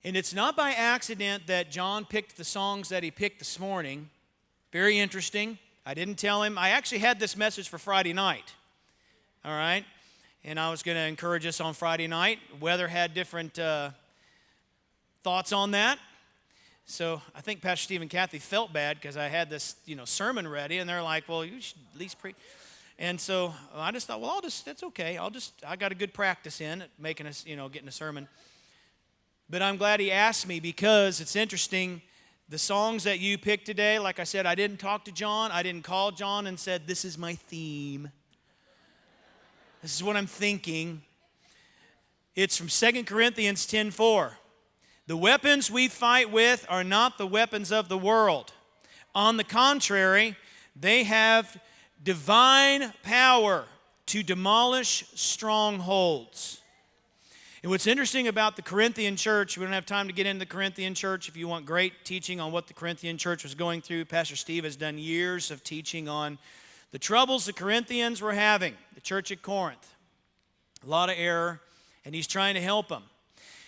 And it's not by accident that John picked the songs that he picked this morning. Very interesting. I didn't tell him. I actually had this message for Friday night. All right? And I was going to encourage us on Friday night. Weather had different thoughts on that. So I think Pastor Steve and Kathy felt bad because I had this, sermon ready. And they're like, well, you should at least preach. And so I just thought, well, that's okay. I got a good practice in making us, getting a sermon. But I'm glad he asked me because it's interesting. The songs that you picked today, like I said, I didn't talk to John. I didn't call John and said, this is my theme. This is what I'm thinking. It's from 2 Corinthians 10:4. The weapons we fight with are not the weapons of the world. On the contrary, they have divine power to demolish strongholds. And what's interesting about the Corinthian church, we don't have time to get into the Corinthian church. If you want great teaching on what the Corinthian church was going through, Pastor Steve has done years of teaching on the troubles the Corinthians were having, the church at Corinth. A lot of error, and he's trying to help them.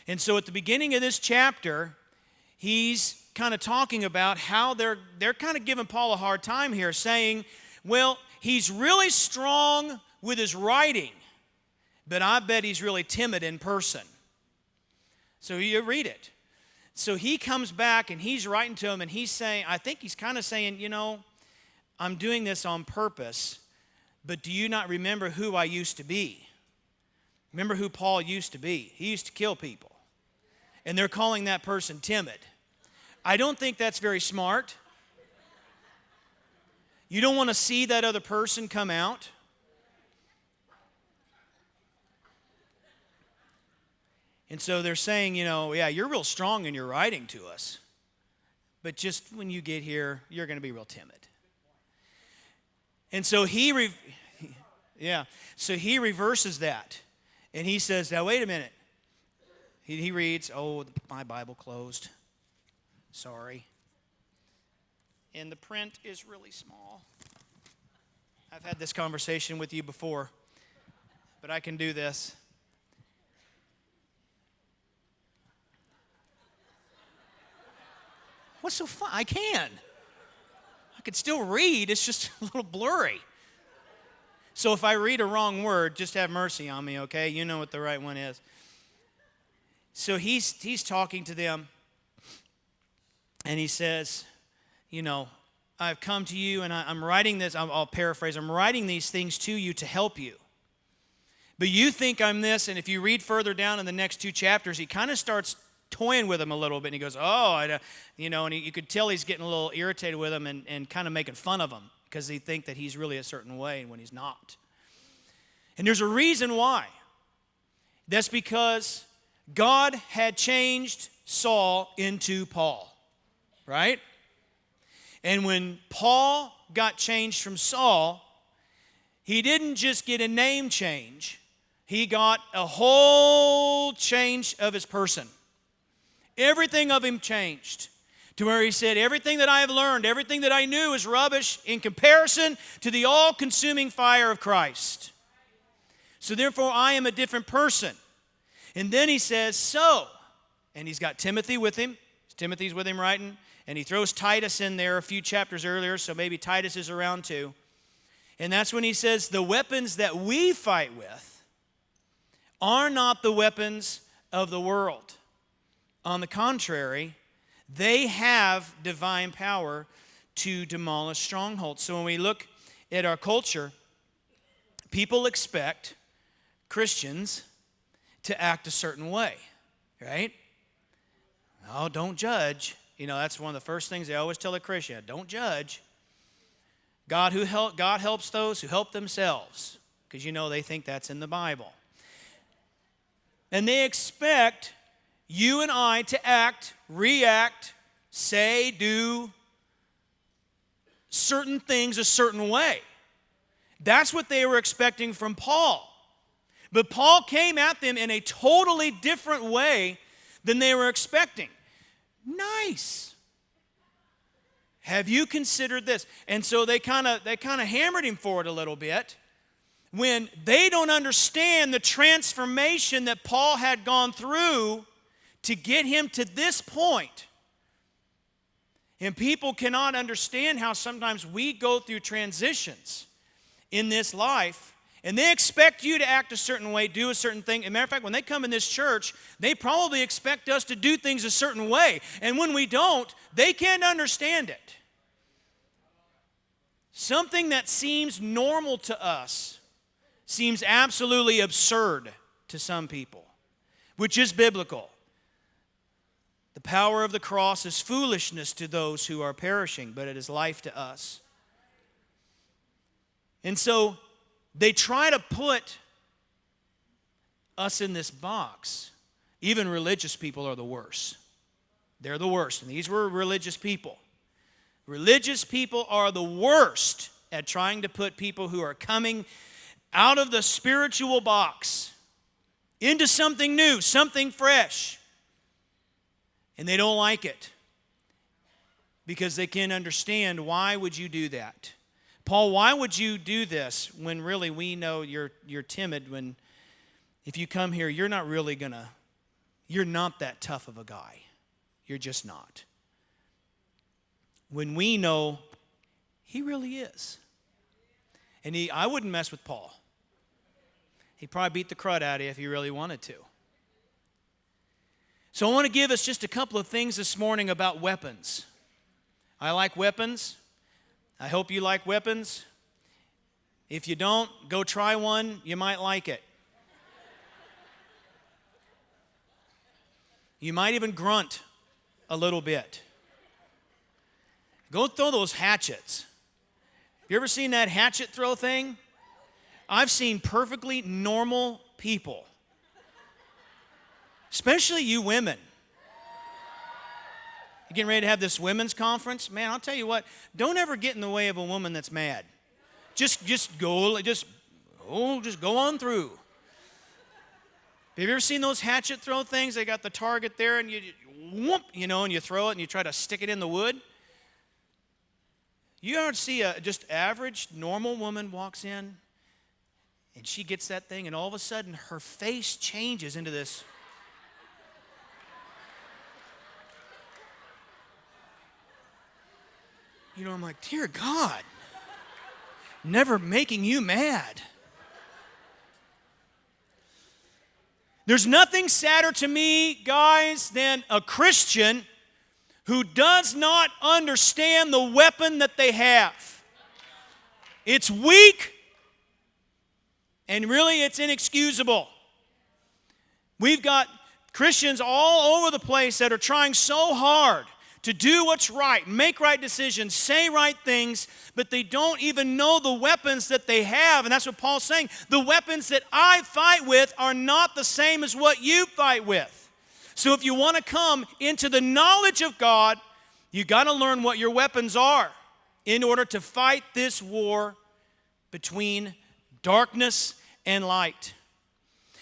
And so at the beginning of this chapter, he's kind of talking about how they're kind of giving Paul a hard time here, saying, well, he's really strong with his writing, but I bet he's really timid in person. So you read it. So he comes back and he's writing to him and he's saying, I think he's kind of saying, I'm doing this on purpose, but do you not remember who I used to be? Remember who Paul used to be? He used to kill people. And they're calling that person timid. I don't think that's very smart. You don't want to see that other person come out. And so they're saying, yeah, you're real strong in your writing to us. But just when you get here, you're going to be real timid. And so he reverses that. And he says, now wait a minute. He reads, my Bible closed. Sorry. And the print is really small. I've had this conversation with you before, but I can do this. What's so fun? I can still read. It's just a little blurry. So if I read a wrong word, just have mercy on me, okay? You know what the right one is. So he's talking to them, and he says, I've come to you, and I'm writing this. I'll paraphrase. I'm writing these things to you to help you. But you think I'm this, and if you read further down in the next 2 chapters, he kind of starts toying with him a little bit, and he goes, and you could tell he's getting a little irritated with him and kind of making fun of him because he think that he's really a certain way when he's not. And there's a reason why. That's because God had changed Saul into Paul, right? And when Paul got changed from Saul, he didn't just get a name change. He got a whole change of his person. Everything of him changed to where he said, everything that I have learned, everything that I knew is rubbish in comparison to the all-consuming fire of Christ. So therefore, I am a different person. And then he says, and he's got Timothy with him. Timothy's with him writing. And he throws Titus in there a few chapters earlier, so maybe Titus is around too. And that's when he says, the weapons that we fight with are not the weapons of the world. On the contrary, they have divine power to demolish strongholds. So when we look at our culture, people expect Christians to act a certain way, right? Oh, don't judge. That's one of the first things they always tell a Christian. Don't judge. God helps those who help themselves, because they think that's in the Bible. And they expect you and I to act, react, say, do certain things a certain way. That's what they were expecting from Paul. But Paul came at them in a totally different way than they were expecting. Nice. Have you considered this? And so they kind of hammered him for it a little bit when they don't understand the transformation that Paul had gone through to get him to this point. And people cannot understand how sometimes we go through transitions in this life, and they expect you to act a certain way, do a certain thing. As a matter of fact, when they come in this church, they probably expect us to do things a certain way. And when we don't, they can't understand it. Something that seems normal to us seems absolutely absurd to some people, which is biblical. The power of the cross is foolishness to those who are perishing, but it is life to us. And so they try to put us in this box. Even religious people are the worst. They're the worst. And these were religious people. Religious people are the worst at trying to put people who are coming out of the spiritual box into something new, something fresh. And they don't like it because they can't understand, why would you do that? Paul, why would you do this when really we know you're timid, when if you come here, you're not that tough of a guy. You're just not. When we know he really is. And I wouldn't mess with Paul. He'd probably beat the crud out of you if he really wanted to. So I want to give us just a couple of things this morning about weapons. I like weapons. I hope you like weapons. If you don't, go try one. You might like it. You might even grunt a little bit. Go throw those hatchets. Have you ever seen that hatchet throw thing? I've seen perfectly normal people, especially you women. You getting ready to have this women's conference? Man, I'll tell you what, don't ever get in the way of a woman that's mad. Just go on through. Have you ever seen those hatchet throw things? They got the target there and you whoop, and you throw it and you try to stick it in the wood. You ever see a just average, normal woman walks in and she gets that thing and all of a sudden her face changes into this. I'm like, dear God, never making you mad. There's nothing sadder to me, guys, than a Christian who does not understand the weapon that they have. It's weak, and really it's inexcusable. We've got Christians all over the place that are trying so hard to do what's right, make right decisions, say right things, but they don't even know the weapons that they have. And that's what Paul's saying. The weapons that I fight with are not the same as what you fight with. So if you want to come into the knowledge of God, you got to learn what your weapons are in order to fight this war between darkness and light.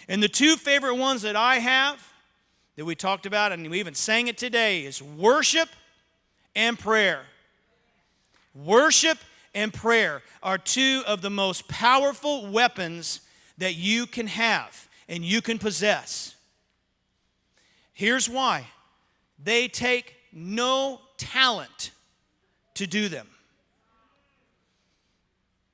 And the two favorite ones that I have, that we talked about, and we even sang it today, is worship and prayer. Worship and prayer are two of the most powerful weapons that you can have and you can possess. Here's why. They take no talent to do them,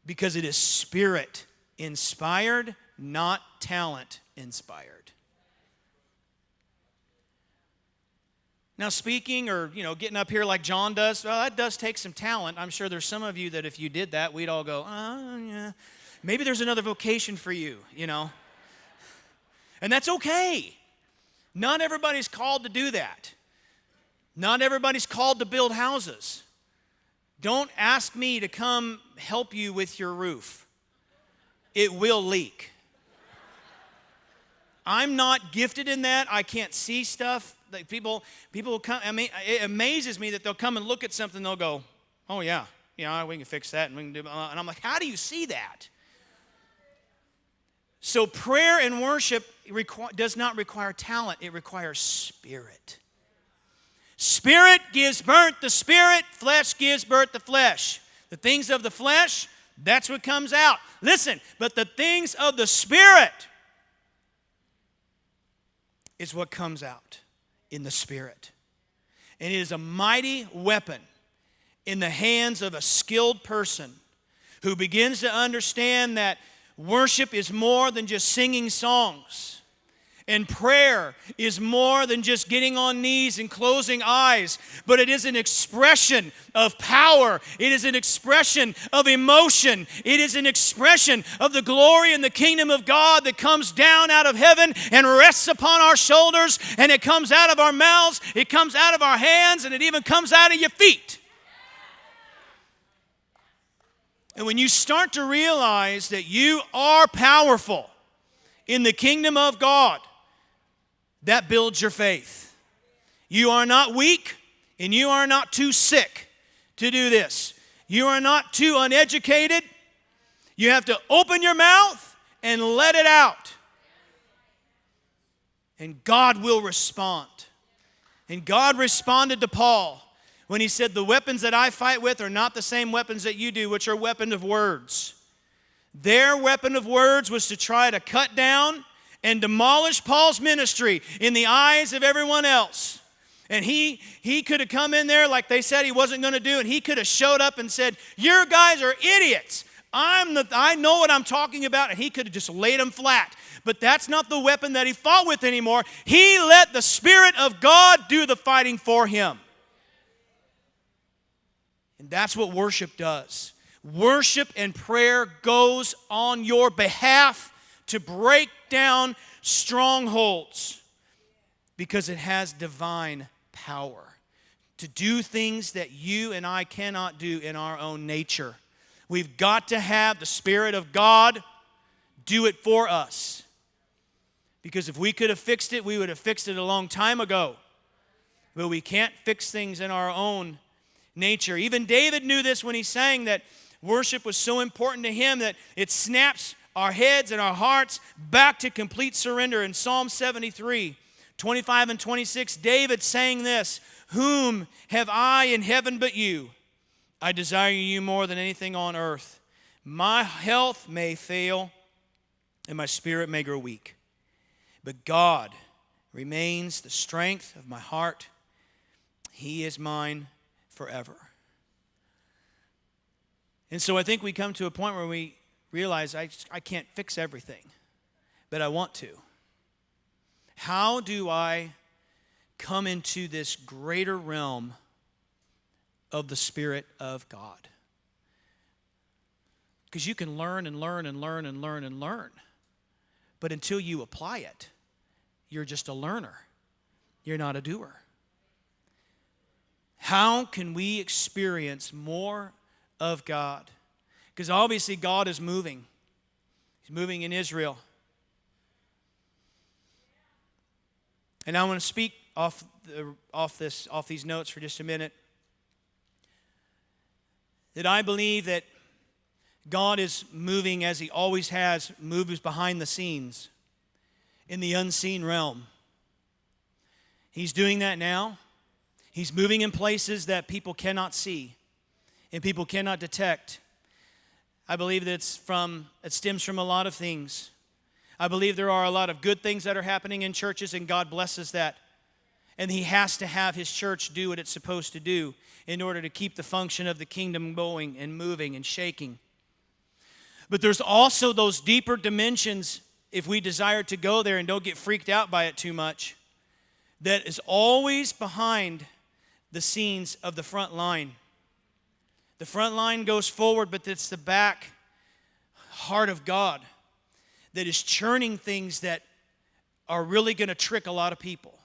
because it is Spirit inspired, not talent inspired. Now, speaking or, getting up here like John does, well, that does take some talent. I'm sure there's some of you that if you did that, we'd all go, yeah. Maybe there's another vocation for you, And that's okay. Not everybody's called to do that. Not everybody's called to build houses. Don't ask me to come help you with your roof. It will leak. I'm not gifted in that. I can't see stuff. Like people will come. It amazes me that they'll come and look at something. They'll go, "Oh yeah, we can fix that, and we can do." And I'm like, "How do you see that?" So prayer and worship does not require talent. It requires spirit. Spirit gives birth to spirit. Flesh gives birth to flesh. The things of the flesh, that's what comes out. Listen, but the things of the Spirit is what comes out. in the Spirit. And it is a mighty weapon in the hands of a skilled person who begins to understand that worship is more than just singing songs. And prayer is more than just getting on knees and closing eyes, but it is an expression of power. It is an expression of emotion. It is an expression of the glory and the kingdom of God that comes down out of heaven and rests upon our shoulders, and it comes out of our mouths, it comes out of our hands, and it even comes out of your feet. And when you start to realize that you are powerful in the kingdom of God, that builds your faith. You are not weak, and you are not too sick to do this. You are not too uneducated. You have to open your mouth and let it out. And God will respond. And God responded to Paul when he said, the weapons that I fight with are not the same weapons that you do, which are weapons of words. Their weapon of words was to try to cut down and demolish Paul's ministry in the eyes of everyone else. And he could have come in there like they said he wasn't going to do, and he could have showed up and said, "You guys are idiots. I know what I'm talking about," and he could have just laid them flat. But that's not the weapon that he fought with anymore. He let the Spirit of God do the fighting for him. And that's what worship does. Worship and prayer goes on your behalf to break down strongholds because it has divine power to do things that you and I cannot do in our own nature. We've got to have the Spirit of God do it for us. Because if we could have fixed it, we would have fixed it a long time ago. But we can't fix things in our own nature. Even David knew this when he sang that worship was so important to him that it snaps our heads and our hearts back to complete surrender. In Psalm 73, 25 and 26, David sang this, "Whom have I in heaven but you? I desire you more than anything on earth. My health may fail and my spirit may grow weak, but God remains the strength of my heart. He is mine forever." And so I think we come to a point where we realize I can't fix everything, but I want to. How do I come into this greater realm of the Spirit of God? Because you can learn and learn and learn and learn and learn, but until you apply it, you're just a learner. You're not a doer. How can we experience more of God? Because obviously God is moving. He's moving in Israel. And I want to speak off these notes for just a minute. That I believe that God is moving as He always has, moves behind the scenes in the unseen realm. He's doing that now. He's moving in places that people cannot see and people cannot detect. I believe that it stems from a lot of things. I believe there are a lot of good things that are happening in churches, and God blesses that. And He has to have His church do what it's supposed to do in order to keep the function of the kingdom going and moving and shaking. But there's also those deeper dimensions, if we desire to go there and don't get freaked out by it too much, that is always behind the scenes of the front line. The front line goes forward, but it's the back heart of God that is churning things that are really going to trick a lot of people.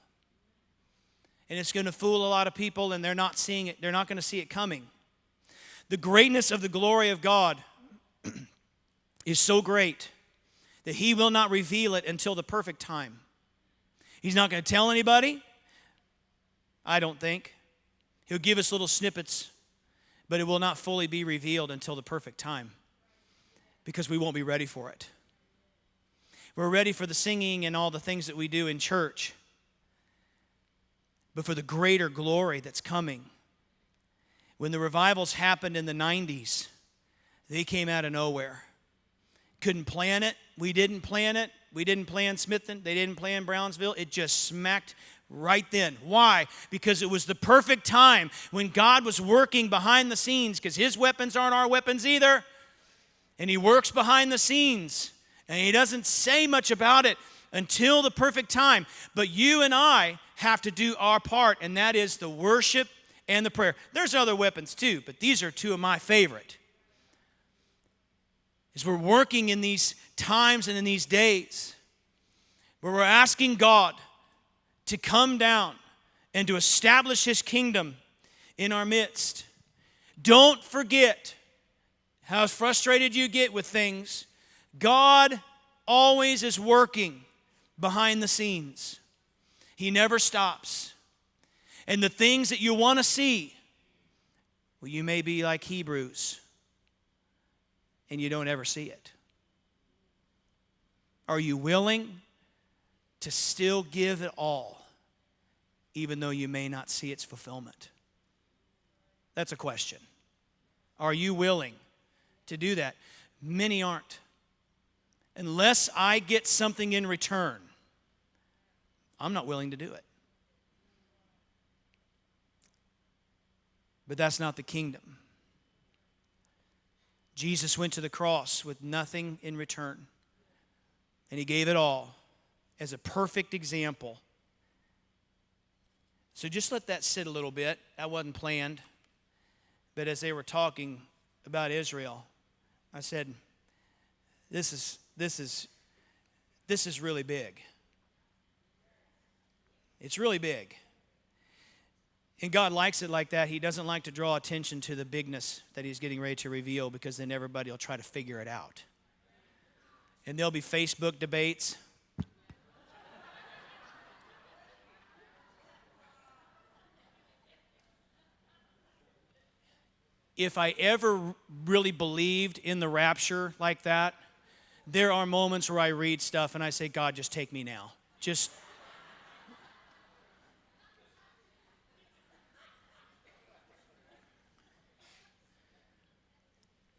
And it's going to fool a lot of people, and they're not seeing it. They're not going to see it coming. The greatness of the glory of God is so great that He will not reveal it until the perfect time. He's not going to tell anybody, I don't think. He'll give us little snippets, but it will not fully be revealed until the perfect time because we won't be ready for it. We're ready for the singing and all the things that we do in church, but for the greater glory that's coming. When the revivals happened in the 90s, they came out of nowhere. Couldn't plan it. We didn't plan it. We didn't plan Smithton. They didn't plan Brownsville. It just smacked right then. Why? Because it was the perfect time when God was working behind the scenes, because his weapons aren't our weapons either. And he works behind the scenes, and he doesn't say much about it until the perfect time. But you and I have to do our part, and that is the worship and the prayer. There's other weapons too, but these are two of my favorite. As we're working in these times and in these days, where we're asking God to come down and to establish his kingdom in our midst. Don't forget how frustrated you get with things. God always is working behind the scenes. He never stops. And the things that you want to see, well, you may be like Hebrews and you don't ever see it. Are you willing to still give it all, even though you may not see its fulfillment? That's a question. Are you willing to do that? Many aren't. Unless I get something in return, I'm not willing to do it. But that's not the kingdom. Jesus went to the cross with nothing in return, and he gave it all as a perfect example. So just let that sit a little bit. That wasn't planned. But as they were talking about Israel, I said, this is really big. It's really big. And God likes it like that. He doesn't like to draw attention to the bigness that he's getting ready to reveal, because then everybody will try to figure it out. And there'll be Facebook debates. If I ever really believed in the rapture like that, there are moments where I read stuff and I say, God, just take me now. Just.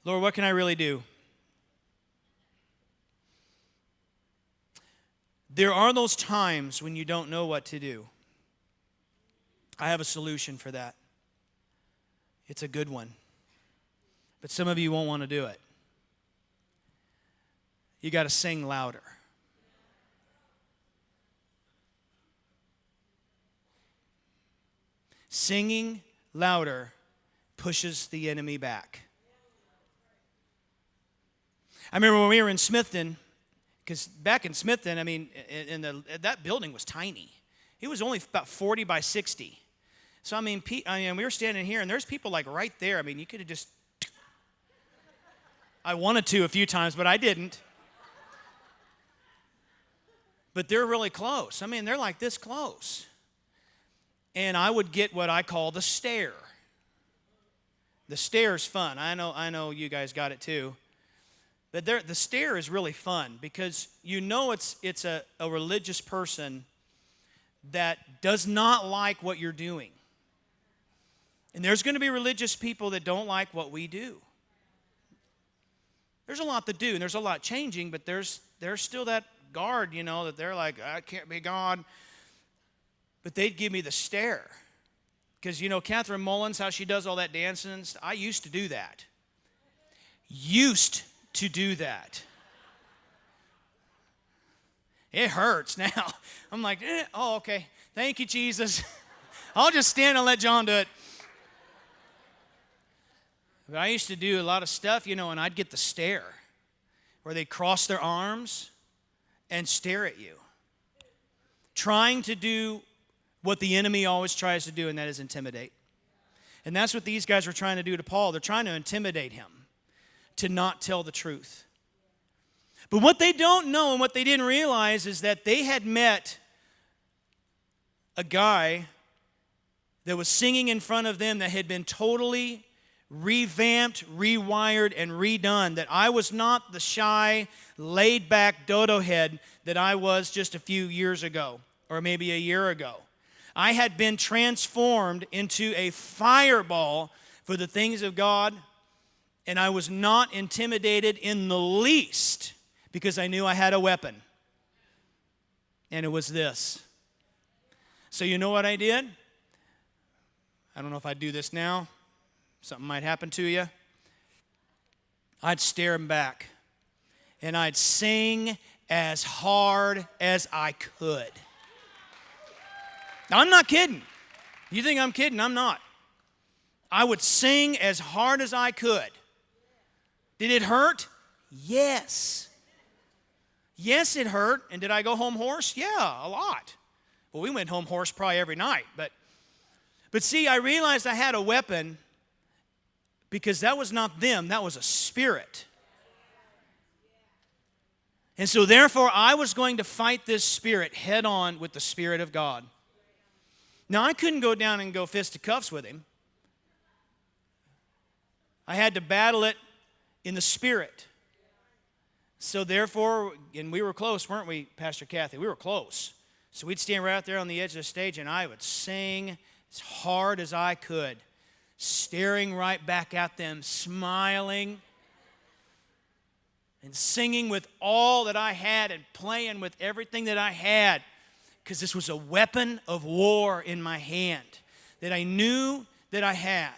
Lord, what can I really do? There are those times when you don't know what to do. I have a solution for that. It's a good one. But some of you won't want to do it. You got to sing louder. Singing louder pushes the enemy back. I remember when we were in Smithton, because back in Smithton, I mean, that building was tiny. It was only about 40 by 60. So, I mean, we were standing here, and there's people like right there. I mean, you could have just... I wanted to a few times, but I didn't. But they're really close. I mean, they're like this close. And I would get what I call the stare. The stare's fun. I know you guys got it too. But the stare is really fun, because you know it's a religious person that does not like what you're doing. And there's going to be religious people that don't like what we do. There's a lot to do, and there's a lot changing, but there's still that guard, that they're like, I can't be God. But they'd give me the stare. Because, Catherine Mullins, how she does all that dancing, I used to do that. Used to do that. It hurts now. I'm like, oh, okay. Thank you, Jesus. I'll just stand and let John do it. But I used to do a lot of stuff, and I'd get the stare, where they'd cross their arms and stare at you, trying to do what the enemy always tries to do, and that is intimidate. And that's what these guys were trying to do to Paul. They're trying to intimidate him to not tell the truth. But what they don't know and what they didn't realize is that they had met a guy that was singing in front of them that had been totally revamped, rewired, and redone. That I was not the shy, laid-back dodo head that I was just a few years ago, or maybe a year ago. I had been transformed into a fireball for the things of God, and I was not intimidated in the least, because I knew I had a weapon. And it was this. So you know what I did? I don't know if I'd do this now. Something might happen to you. I'd stare him back, and I'd sing as hard as I could. Now, I'm not kidding. You think I'm kidding? I'm not. I would sing as hard as I could. Did it hurt? Yes. Yes, it hurt. And did I go home hoarse? Yeah, a lot. Well, we went home hoarse probably every night. But see, I realized I had a weapon because that was not them. That was a spirit. And so therefore, I was going to fight this spirit head on with the Spirit of God. Now, I couldn't go down and go fisticuffs with him. I had to battle it in the Spirit. So therefore, and we were close, weren't we, Pastor Kathy? We were close. So we'd stand right out there on the edge of the stage, and I would sing as hard as I could, staring right back at them, smiling, and singing with all that I had and playing with everything that I had, because this was a weapon of war in my hand that I knew that I had.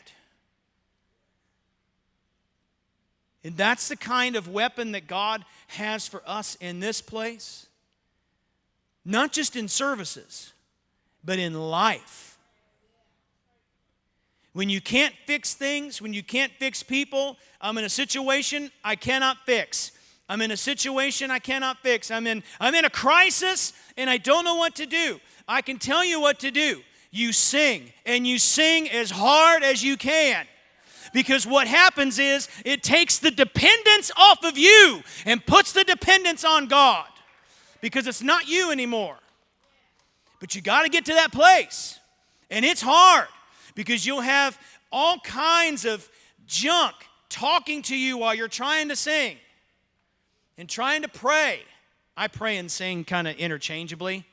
And that's the kind of weapon that God has for us in this place. Not just in services, but in life. When you can't fix things, when you can't fix people, I'm in a situation I cannot fix. I'm in a situation I cannot fix. I'm in a crisis and I don't know what to do. I can tell you what to do. You sing, and you sing as hard as you can. Because what happens is it takes the dependence off of you and puts the dependence on God. Because it's not you anymore. But you got to get to that place. And it's hard. Because you'll have all kinds of junk talking to you while you're trying to sing and trying to pray. I pray and sing kind of interchangeably.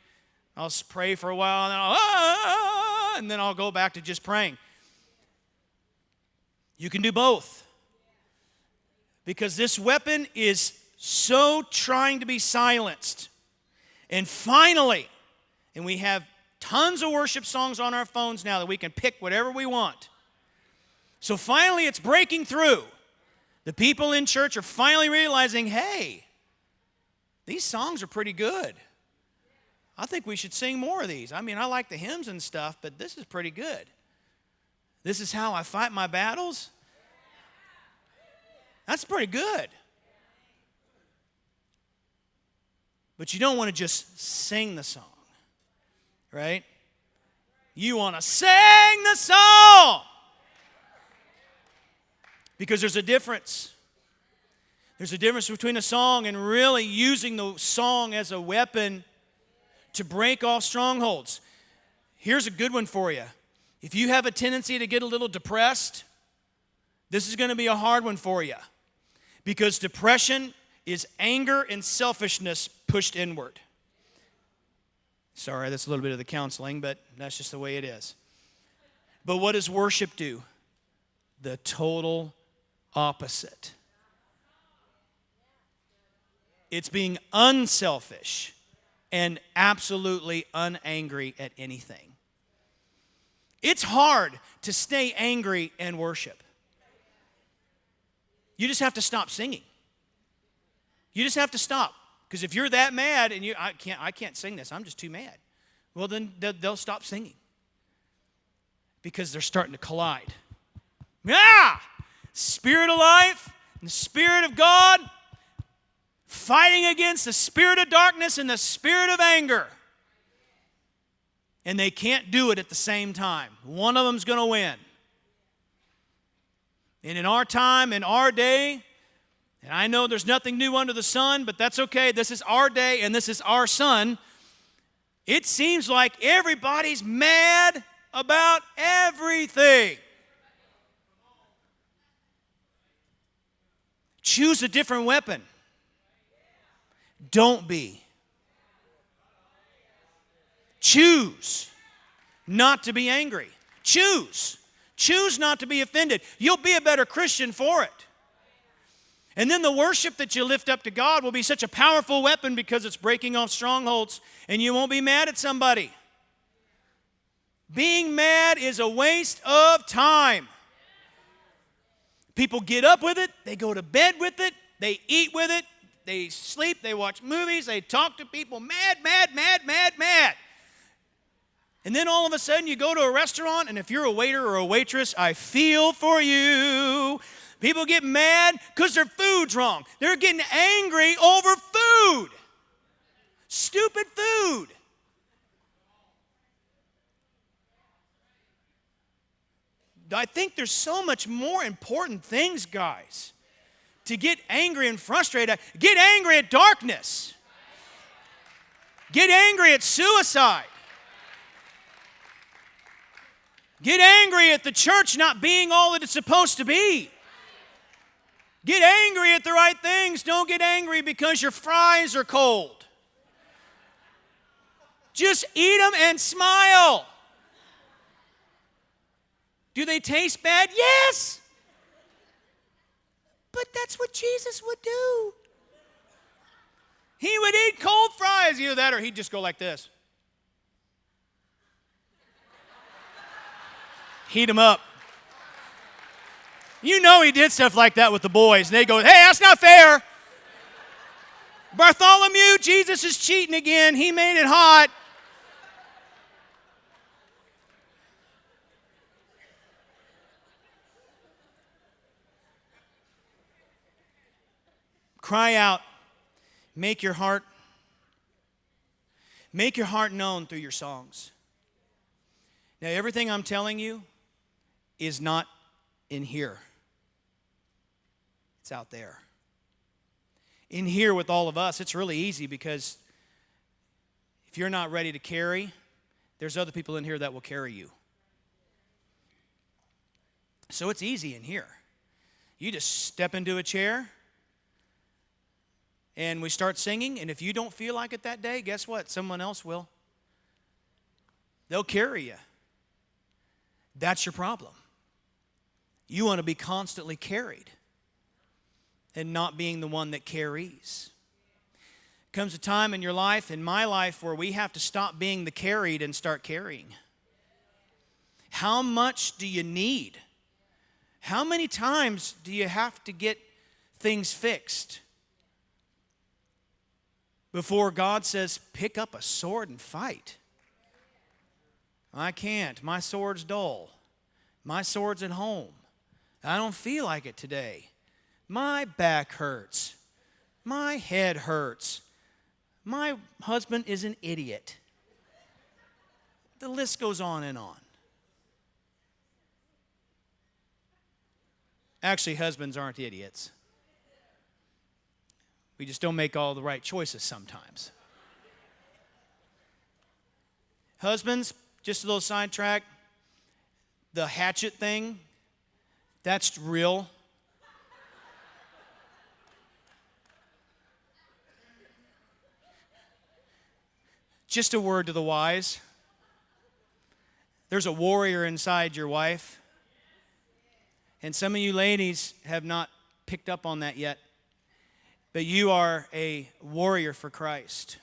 I'll pray for a while and then I'll go back to just praying. You can do both. Because this weapon is so trying to be silenced. And finally, and we have tons of worship songs on our phones now that we can pick whatever we want. So finally it's breaking through. The people in church are finally realizing, hey, these songs are pretty good. I think we should sing more of these. I mean, I like the hymns and stuff, but this is pretty good. This is how I fight my battles. That's pretty good. But you don't want to just sing the song. Right? You want to sing the song. Because there's a difference. There's a difference between a song and really using the song as a weapon to break off strongholds. Here's a good one for you. If you have a tendency to get a little depressed, this is going to be a hard one for you. Because depression is anger and selfishness pushed inward. Sorry, that's a little bit of the counseling, but that's just the way it is. But what does worship do? The total opposite. It's being unselfish and absolutely unangry at anything. It's hard to stay angry and worship. You just have to stop singing. You just have to stop. Because if you're that mad and I can't sing this, I'm just too mad. Well, then they'll stop singing. Because they're starting to collide. Yeah! Spirit of life and the Spirit of God fighting against the spirit of darkness and the spirit of anger. And they can't do it at the same time. One of them's going to win. And in our time, in our day, and I know there's nothing new under the sun, but that's okay. This is our day and this is our sun. It seems like everybody's mad about everything. Choose a different weapon. Don't be. Choose not to be angry. Choose. Choose not to be offended. You'll be a better Christian for it. And then the worship that you lift up to God will be such a powerful weapon because it's breaking off strongholds, and you won't be mad at somebody. Being mad is a waste of time. People get up with it, they go to bed with it, they eat with it, they sleep, they watch movies, they talk to people, mad, mad, mad, mad, mad. And then all of a sudden you go to a restaurant, and if you're a waiter or a waitress, I feel for you. People get mad because their food's wrong. They're getting angry over food. Stupid food. I think there's so much more important things, guys, to get angry and frustrated. Get angry at darkness. Get angry at suicide. Get angry at the church not being all that it's supposed to be. Get angry at the right things. Don't get angry because your fries are cold. Just eat them and smile. Do they taste bad? Yes. But that's what Jesus would do. He would eat cold fries. Either that or he'd just go like this. Heat them up. You know he did stuff like that with the boys. And they go, hey, that's not fair. Bartholomew, Jesus is cheating again. He made it hot. Cry out. Make your heart known through your songs. Now, everything I'm telling you is not in here. It's out there. In here with all of us, it's really easy because if you're not ready to carry, there's other people in here that will carry you. So it's easy in here. You just step into a chair and we start singing, and if you don't feel like it that day, guess what? Someone else will. They'll carry you. That's your problem. You want to be constantly carried and not being the one that carries. Comes a time in your life, in my life, where we have to stop being the carried and start carrying. How much do you need? How many times do you have to get things fixed before God says, pick up a sword and fight? I can't. My sword's dull. My sword's at home. I don't feel like it today. My back hurts. My head hurts. My husband is an idiot. The list goes on and on. Actually, husbands aren't idiots. We just don't make all the right choices sometimes. Husbands, just a little sidetrack. The hatchet thing, that's real. Just a word to the wise. There's a warrior inside your wife. And some of you ladies have not picked up on that yet. But you are a warrior for Christ.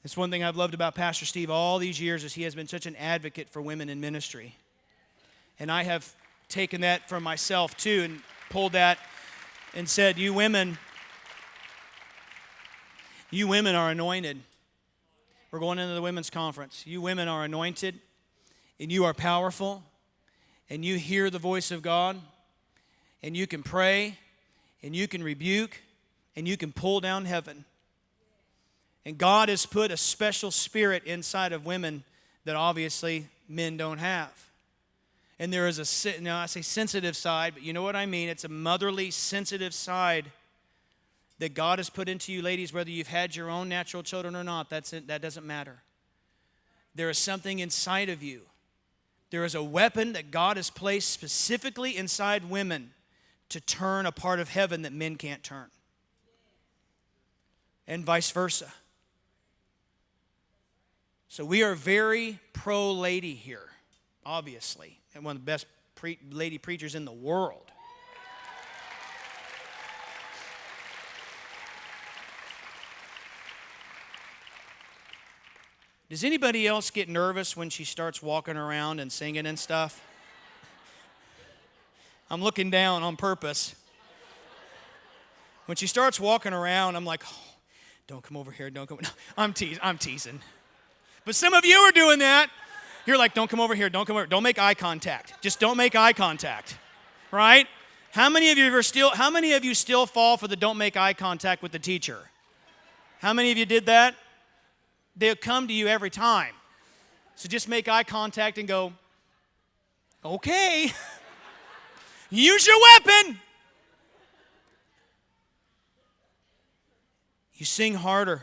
It's one thing I've loved about Pastor Steve all these years is he has been such an advocate for women in ministry. And I have taken that for myself too and pulled that and said, you women are anointed. We're going into the women's conference. You women are anointed and you are powerful and you hear the voice of God and you can pray and you can rebuke and you can pull down heaven. And God has put a special spirit inside of women that obviously men don't have. And there is now I say sensitive side, but you know what I mean. It's a motherly, sensitive side that God has put into you, ladies, whether you've had your own natural children or not. That doesn't matter. There is something inside of you. There is a weapon that God has placed specifically inside women to turn a part of heaven that men can't turn. And vice versa. So we are very pro-lady here, obviously, and one of the best lady preachers in the world. Does anybody else get nervous when she starts walking around and singing and stuff? I'm looking down on purpose. When she starts walking around, I'm like, oh, don't come over here, don't come. No, I'm teasing. But some of you are doing that. You're like, don't come over here, don't come over. Don't make eye contact. Just don't make eye contact, right? How many of you still fall for the don't make eye contact with the teacher? How many of you did that? They'll come to you every time. So just make eye contact and go, okay. Use your weapon. You sing harder.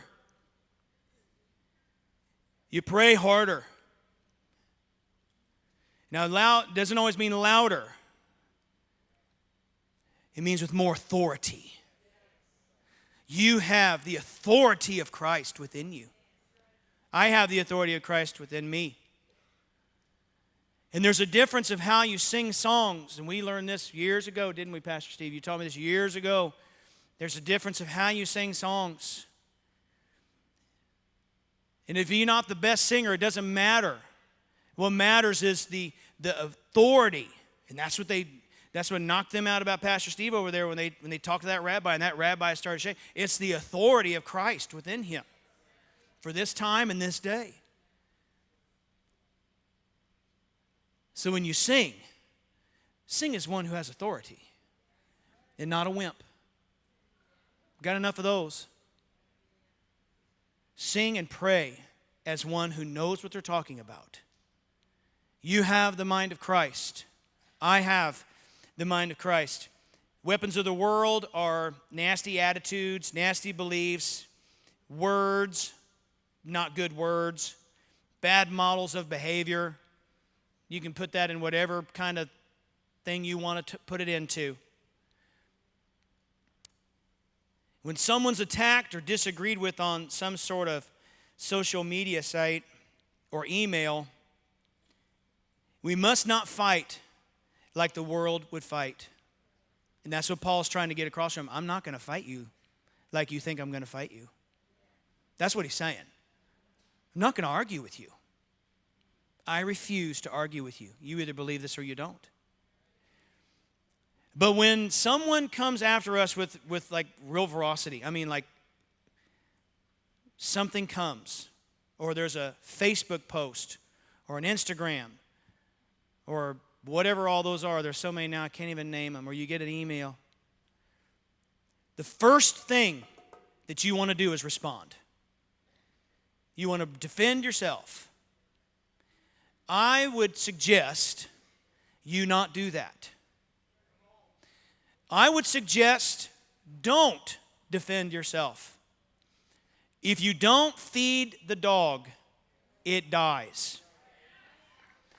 You pray harder. Now, loud doesn't always mean louder. It means with more authority. You have the authority of Christ within you. I have the authority of Christ within me. And there's a difference of how you sing songs. And we learned this years ago, didn't we, Pastor Steve? You taught me this years ago. There's a difference of how you sing songs. And if you're not the best singer, it doesn't matter. What matters is the authority. And that's what knocked them out about Pastor Steve over there when they talked to that rabbi, and that rabbi started shaking. It's the authority of Christ within him for this time and this day. So when you sing as one who has authority and not a wimp. Got enough of those. Sing and pray as one who knows what they're talking about. You have the mind of Christ. I have the mind of Christ. Weapons of the world are nasty attitudes, nasty beliefs, words, not good words, bad models of behavior. You can put that in whatever kind of thing you want to put it into. When someone's attacked or disagreed with on some sort of social media site or email, we must not fight like the world would fight. And that's what Paul's trying to get across from him. I'm not going to fight you like you think I'm going to fight you. That's what he's saying. I'm not going to argue with you. I refuse to argue with you. You either believe this or you don't. But when someone comes after us with like real ferocity, I mean like something comes, or there's a Facebook post, or an Instagram, or whatever all those are. There's so many now I can't even name them. Or you get an email. The first thing that you want to do is respond. You want to defend yourself. I would suggest you not do that. I would suggest don't defend yourself. If you don't feed the dog, it dies.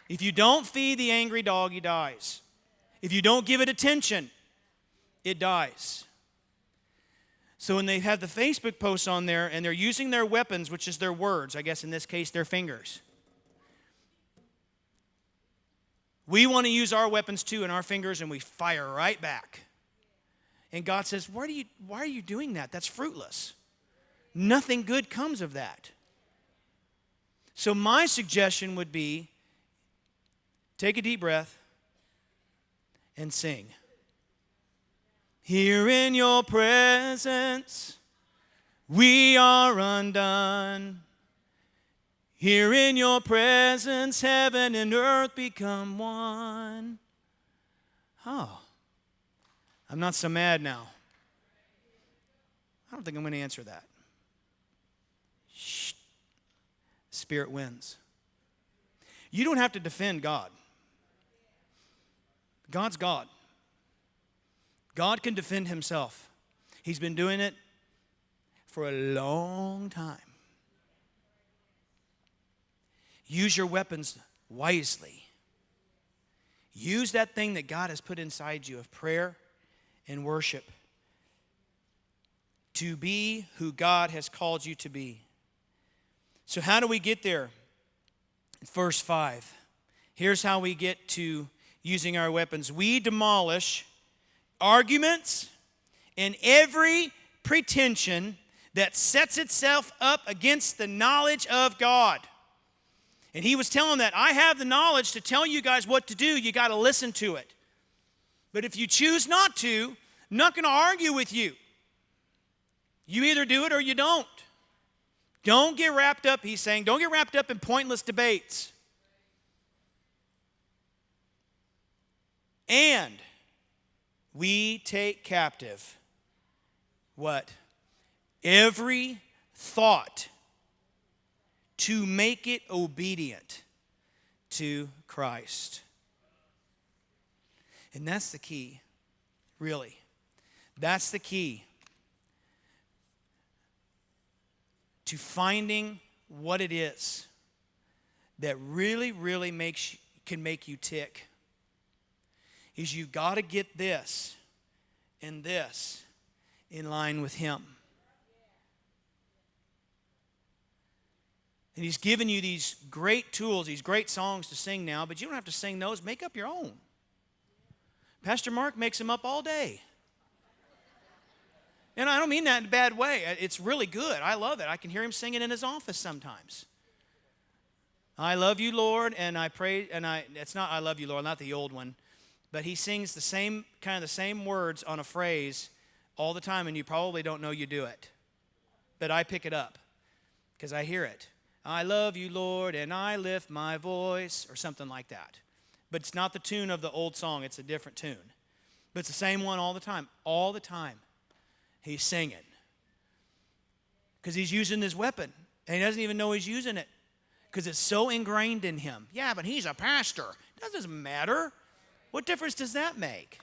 If you don't feed the angry dog, he dies. If you don't give it attention, it dies. So when they have the Facebook posts on there and they're using their weapons, which is their words, I guess in this case their fingers. We want to use our weapons too in our fingers, and we fire right back. And God says, why are you doing that? That's fruitless. Nothing good comes of that. So my suggestion would be, take a deep breath and sing. Here in your presence, we are undone. Here in your presence, heaven and earth become one. Oh, I'm not so mad now. I don't think I'm going to answer that. Shh. Spirit wins. You don't have to defend God. God's God. God can defend himself. He's been doing it for a long time. Use your weapons wisely. Use that thing that God has put inside you of prayer and worship to be who God has called you to be. So how do we get there? Verse 5. Here's how we get to using our weapons. We demolish arguments and every pretension that sets itself up against the knowledge of God. And he was telling that, I have the knowledge to tell you guys what to do. You got to listen to it. But if you choose not to, I'm not going to argue with you. You either do it or you don't. Don't get wrapped up, he's saying, don't get wrapped up in pointless debates. And we take captive what? Every thought to make it obedient to Christ. And that's the key, really. That's the key to finding what it is that really, really can make you tick. Is you got to get this and this in line with Him. And He's given you these great tools, these great songs to sing now, but you don't have to sing those. Make up your own. Pastor Mark makes them up all day. And I don't mean that in a bad way. It's really good. I love it. I can hear him singing in his office sometimes. I love you, Lord, and I pray, it's not I love you, Lord, not the old one, but he sings the same words on a phrase all the time, and you probably don't know you do it. But I pick it up because I hear it. I love you, Lord, and I lift my voice, or something like that. But it's not the tune of the old song. It's a different tune. But it's the same one all the time. All the time. He's singing. Because he's using this weapon. And he doesn't even know he's using it. Because it's so ingrained in him. Yeah, but he's a pastor. That doesn't matter. What difference does that make?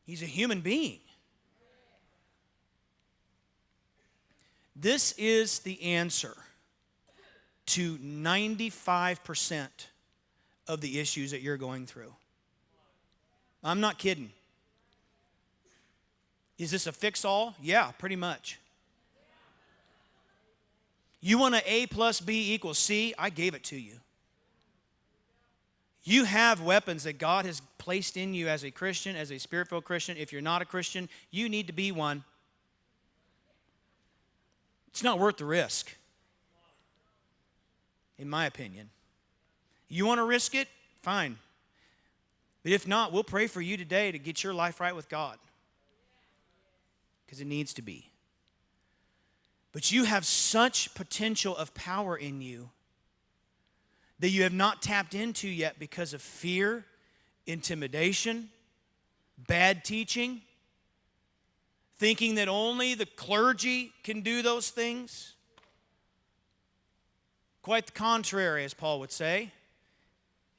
He's a human being. This is the answer to 95% of the issues that you're going through. I'm not kidding. Is this a fix-all? Yeah, pretty much. You want an A plus B equals C? I gave it to you. You have weapons that God has placed in you as a Christian, as a Spirit-filled Christian. If you're not a Christian, you need to be one. It's not worth the risk, in my opinion. You want to risk it? Fine. But if not, we'll pray for you today to get your life right with God. Because it needs to be. But you have such potential of power in you that you have not tapped into yet because of fear, intimidation, bad teaching, thinking that only the clergy can do those things. Quite the contrary, as Paul would say.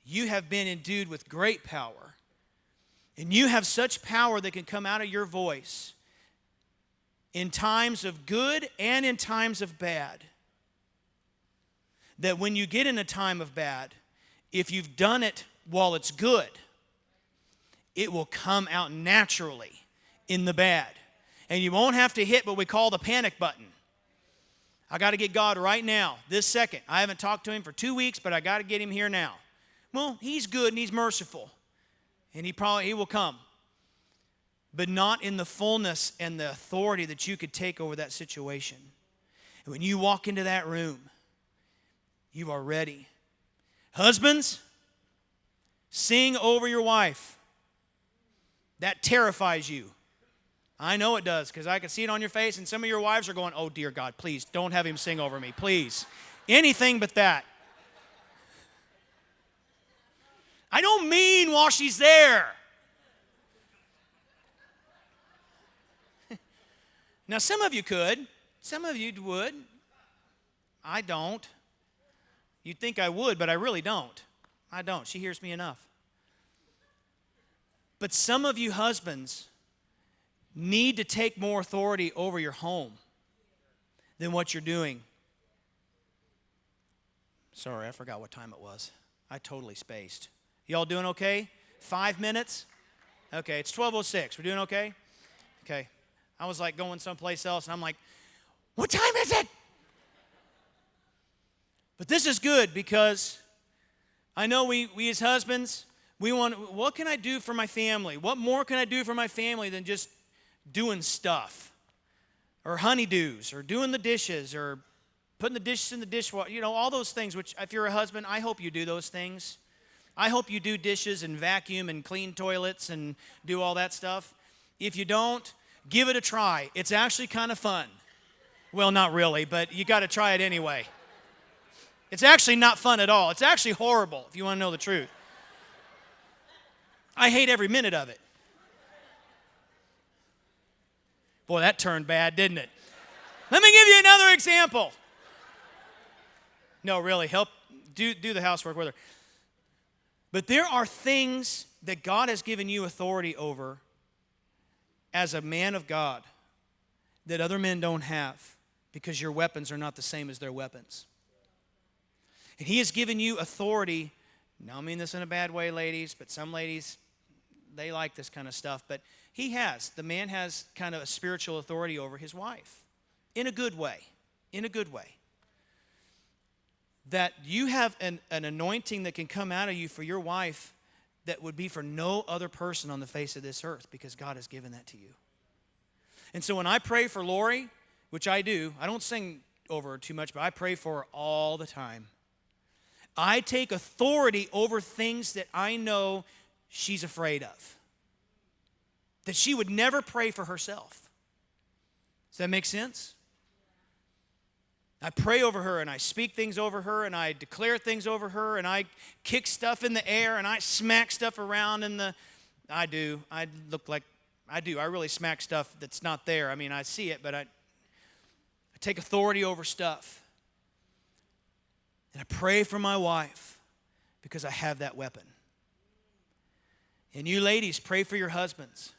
You have been endued with great power. And you have such power that can come out of your voice in times of good and in times of bad. That when you get in a time of bad, if you've done it while it's good, it will come out naturally in the bad. And you won't have to hit what we call the panic button. I got to get God right now, this second. I haven't talked to Him for 2 weeks, but I got to get Him here now. Well, He's good and He's merciful. And He will come. But not in the fullness and the authority that you could take over that situation. And when you walk into that room, you are ready. Husbands, sing over your wife. That terrifies you. I know it does, because I can see it on your face, and some of your wives are going, oh, dear God, please, don't have him sing over me, please. Anything but that. I don't mean while she's there. Now, some of you could. Some of you would. I don't. You'd think I would, but I really don't. I don't. She hears me enough. But some of you husbands need to take more authority over your home than what you're doing. Sorry, I forgot what time it was. I totally spaced. Y'all doing okay? 5 minutes? Okay, it's 12:06. We're doing okay? Okay. I was like going someplace else, and I'm like, what time is it? But this is good because I know we as husbands, we want, what can I do for my family? What more can I do for my family than just doing stuff? Or honeydews, or doing the dishes, or putting the dishes in the dishwasher, all those things, which if you're a husband, I hope you do those things. I hope you do dishes and vacuum and clean toilets and do all that stuff. If you don't, give it a try. It's actually kind of fun. Well, not really, but you got to try it anyway. It's actually not fun at all. It's actually horrible, if you want to know the truth. I hate every minute of it. Boy, that turned bad, didn't it? Let me give you another example. No, really, help do the housework with her. But there are things that God has given you authority over as a man of God that other men don't have because your weapons are not the same as their weapons. And He has given you authority. Now, I mean this in a bad way, ladies, but some ladies, they like this kind of stuff. But the man has kind of a spiritual authority over his wife in a good way, That you have an anointing that can come out of you for your wife that would be for no other person on the face of this earth because God has given that to you. And so when I pray for Lori, which I do, I don't sing over her too much, but I pray for her all the time. I take authority over things that I know she's afraid of, that she would never pray for herself. Does that make sense? I pray over her, and I speak things over her, and I declare things over her, and I kick stuff in the air, and I smack stuff around in the... I really smack stuff that's not there. I mean, I see it, but I take authority over stuff. And I pray for my wife because I have that weapon. And you ladies, pray for your husbands.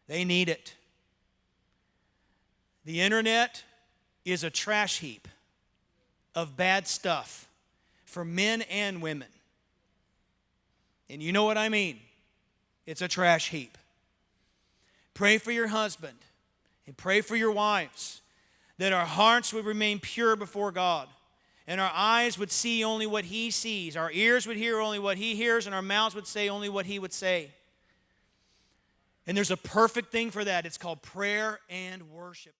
They need it. The internet is a trash heap of bad stuff for men and women. And you know what I mean. It's a trash heap. Pray for your husband and pray for your wives that our hearts would remain pure before God and our eyes would see only what He sees, our ears would hear only what He hears, and our mouths would say only what He would say. And there's a perfect thing for that. It's called prayer and worship.